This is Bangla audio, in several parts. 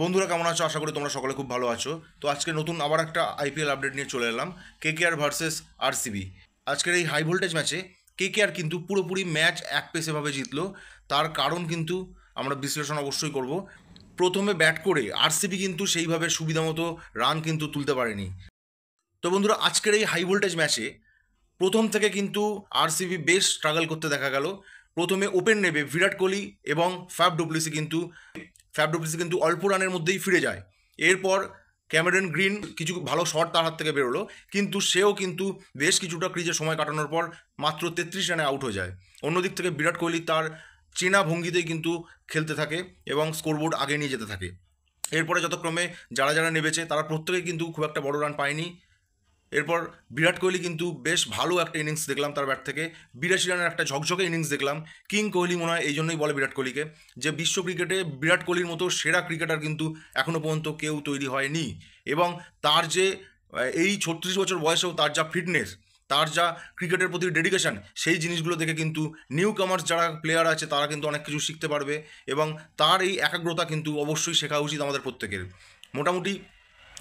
বন্ধুরা কেমন আছো? আশা করি তোমরা সকলে খুব ভালো আছো। তো আজকে নতুন আবার একটা আইপিএল আপডেট নিয়ে চলে এলাম। KKR versus RCB. আজকের এই হাই ভোল্টেজ ম্যাচে কেকেআর কিন্তু পুরোপুরি ম্যাচ এক পেসেভাবে জিতলো। তার কারণ কিন্তু আমরা বিশ্লেষণ অবশ্যই করব। প্রথমে ব্যাট করে আরসিবি কিন্তু সেইভাবে সুবিধা মতো রান কিন্তু তুলতে পারেনি। তো বন্ধুরা, আজকের এই হাই ভোল্টেজ ম্যাচে প্রথম থেকে কিন্তু আরসিবি বেশ স্ট্রাগল করতে দেখা গেল। প্রথমে ওপেন নেবে বিরাট কোহলি এবং ফ্যাব ডুপ্লেসি কিন্তু অল্প রানের মধ্যেই ফিরে যায়। এরপর ক্যামেরন গ্রিন কিছু ভালো শট তার হাত থেকে বেরোলো, কিন্তু সেও কিন্তু বেশ কিছুটা ক্রিজে সময় কাটানোর পর মাত্র 33 রানে আউট হয়ে যায়। অন্যদিক থেকে বিরাট কোহলি তার চেনা ভঙ্গিতেই কিন্তু খেলতে থাকে এবং স্কোরবোর্ড আগে নিয়ে যেতে থাকে। এরপরে যতক্রমে যারা যারা নেমেছে তারা প্রত্যেকেই কিন্তু খুব একটা বড় রান পায়নি। এরপর বিরাট কোহলি কিন্তু বেশ ভালো একটা ইনিংস দেখলাম তার ব্যাট থেকে। 82 রানের একটা ঝকঝকে ইনিংস দেখলাম। কিং কোহলি মনে হয় এই জন্যই বলে বিরাট কোহলিকে, যে বিশ্ব ক্রিকেটে বিরাট কোহলির মতো সেরা ক্রিকেটার কিন্তু এখনও পর্যন্ত কেউ তৈরি হয়নি। এবং তার যে এই 36 বছর বয়সেও তার যা ফিটনেস, তার যা ক্রিকেটের প্রতি ডেডিকেশন, সেই জিনিসগুলো দেখে কিন্তু নিউ কামার্স যারা প্লেয়ার আছে তারা কিন্তু অনেক কিছু শিখতে পারবে। এবং তার এই একাগ্রতা কিন্তু অবশ্যই শেখা উচিত আমাদের প্রত্যেকের। মোটামুটি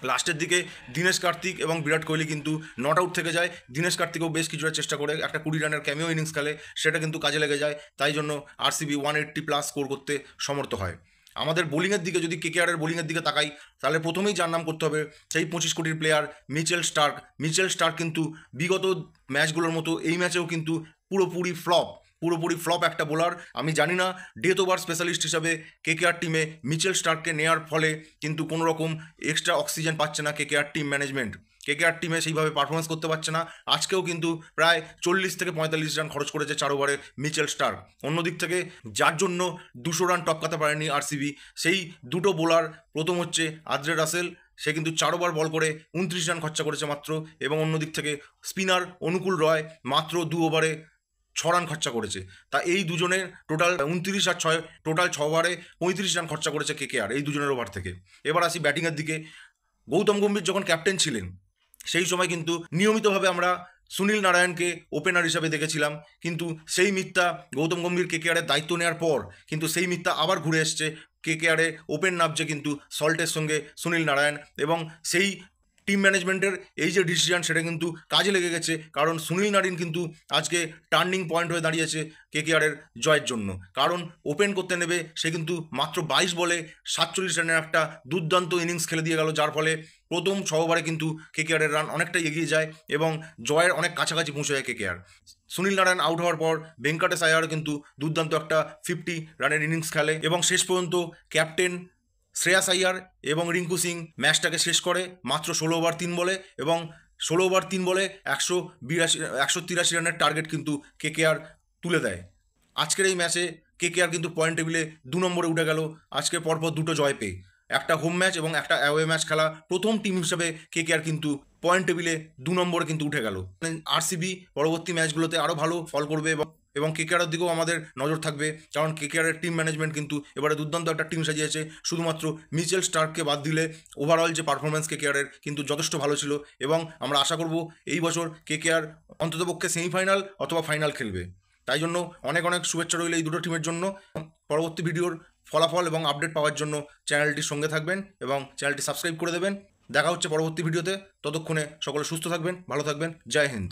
লাস্টের দিকে দীনেশ কার্তিক এবং বিরাট কোহলি কিন্তু নট আউট থেকে যায়। দীনেশ কার্তিকও বেশ কিছুটা চেষ্টা করে একটা 20 রানের ক্যামিও ইনিংস খেলে, সেটা কিন্তু কাজে লেগে যায়। তাই জন্য আরসিবি 180+ স্কোর করতে সমর্থ হয়। আমাদের বোলিংয়ের দিকে যদি কেকেআরের বোলিংয়ের দিকে তাকাই, তাহলে প্রথমেই যার নাম করতে হবে সেই 25 কোটির প্লেয়ার মিচেল স্টার্ক কিন্তু বিগত ম্যাচগুলোর মতো এই ম্যাচেও কিন্তু পুরোপুরি ফ্লপ একটা বোলার। আমি জানি না ডেথ ওভার স্পেশালিস্ট হিসাবে কেকেআর টিমে মিচেল স্টার্ককে নেওয়ার ফলে কিন্তু কোনো রকম এক্সট্রা অক্সিজেন পাচ্ছে না কেকেআর টিম ম্যানেজমেন্ট। কেকেআর টিমে সেইভাবে পারফরমেন্স করতে পারছে না। আজকেও কিন্তু প্রায় 40 থেকে 45 রান খরচ করেছে 4 ওভারে মিচেল স্টার্ক। অন্যদিক থেকে যার জন্য 200 রান টপকাতে পারেনি আরসিবি, সেই দুটো বোলার, প্রথম হচ্ছে আদ্রে রাসেল, সে কিন্তু 4 ওভার বল করে 29 রান খরচা করেছে মাত্র। এবং অন্যদিক থেকে স্পিনার অনুকূল রয় মাত্র 2 ওভারে 6 রান খরচা করেছে। তা এই দুজনের টোটাল 29 আর 6, টোটাল 6 ওভারে 35 রান খরচা করেছে কেকেআর এই দুজনের ওভার থেকে। এবার আসি ব্যাটিংয়ের দিকে। গৌতম গম্ভীর যখন ক্যাপ্টেন ছিলেন সেই সময় কিন্তু নিয়মিতভাবে আমরা সুনীল নারায়ণকে ওপেনার হিসাবে দেখেছিলাম, কিন্তু সেই মিথ্যা গৌতম গম্ভীর কেকেআরের দায়িত্ব নেওয়ার পর কিন্তু সেই মিথ্যা আবার ঘুরে এসছে। কেকেআরে ওপেন নামছে কিন্তু সল্টের সঙ্গে সুনীল নারায়ণ, এবং সেই টিম ম্যানেজমেন্টের এই যে ডিসিশন সেটা কিন্তু কাজে লেগে গেছে। কারণ সুনীল নারিন কিন্তু আজকে টার্নিং পয়েন্ট হয়ে দাঁড়িয়েছে কেকেআরের জয়ের জন্য। কারণ ওপেন করতে নেবে সে কিন্তু মাত্র 22 বলে 47 রানের একটা দুর্দান্ত ইনিংস খেলে দিয়ে গেল, যার ফলে প্রথম 6 ওভারে কিন্তু কেকেআরের রান অনেকটাই এগিয়ে যায় এবং জয়ের অনেক কাছাকাছি পৌঁছে যায় কেকেআর। সুনীল নারায়ণ আউট হওয়ার পর ভেঙ্কটেশ আয়ার কিন্তু দুর্দান্ত একটা 50 রানের ইনিংস খেলে এবং শেষ পর্যন্ত ক্যাপ্টেন শ্রেয়াস আইয়ার এবং রিঙ্কু সিং ম্যাচটাকে শেষ করে মাত্র 16 ওভার 3 বলে। এবং 16 ওভার 3 বলে 183 রানের টার্গেট কিন্তু কেকেআর তুলে দেয়। আজকের এই ম্যাচে কেকেআর কিন্তু পয়েন্ট টেবিলে 2 নম্বরে উঠে গেল আজকে পরপর দুটো জয় পেয়ে। একটা হোম ম্যাচ এবং একটা অ্যাওয়ে ম্যাচ খেলা প্রথম টিম হিসেবে কেকেআর কিন্তু পয়েন্ট টেবিলে 2 নম্বরে কিন্তু উঠে গেল। আরসিবি পরবর্তী ম্যাচগুলোতে আরও ভালো ফল করবে এবং কেকেআরের দিকেও আমাদের নজর থাকবে, কারণ কেকেআরের টিম ম্যানেজমেন্ট কিন্তু এবারে দুর্দান্ত একটা টিম সাজিয়েছে। শুধুমাত্র মিচেল স্টার্ককে বাদ দিলে ওভারঅল যে পারফরমেন্স কেকেআরের কিন্তু যথেষ্ট ভালো ছিল। এবং আমরা আশা করব এই বছর কেকেআর অন্ততপক্ষে সেমিফাইনাল অথবা ফাইনাল খেলবে। তাই জন্য অনেক অনেক শুভেচ্ছা রইল এই দুটো টিমের জন্য। পরবর্তী ভিডিওর ফলাফল এবং আপডেট পাওয়ার জন্য চ্যানেলটির সঙ্গে থাকবেন এবং চ্যানেলটি সাবস্ক্রাইব করে দেবেন। দেখা হচ্ছে পরবর্তী ভিডিওতে। ততক্ষণে সকলে সুস্থ থাকবেন, ভালো থাকবেন। জয় হিন্দ।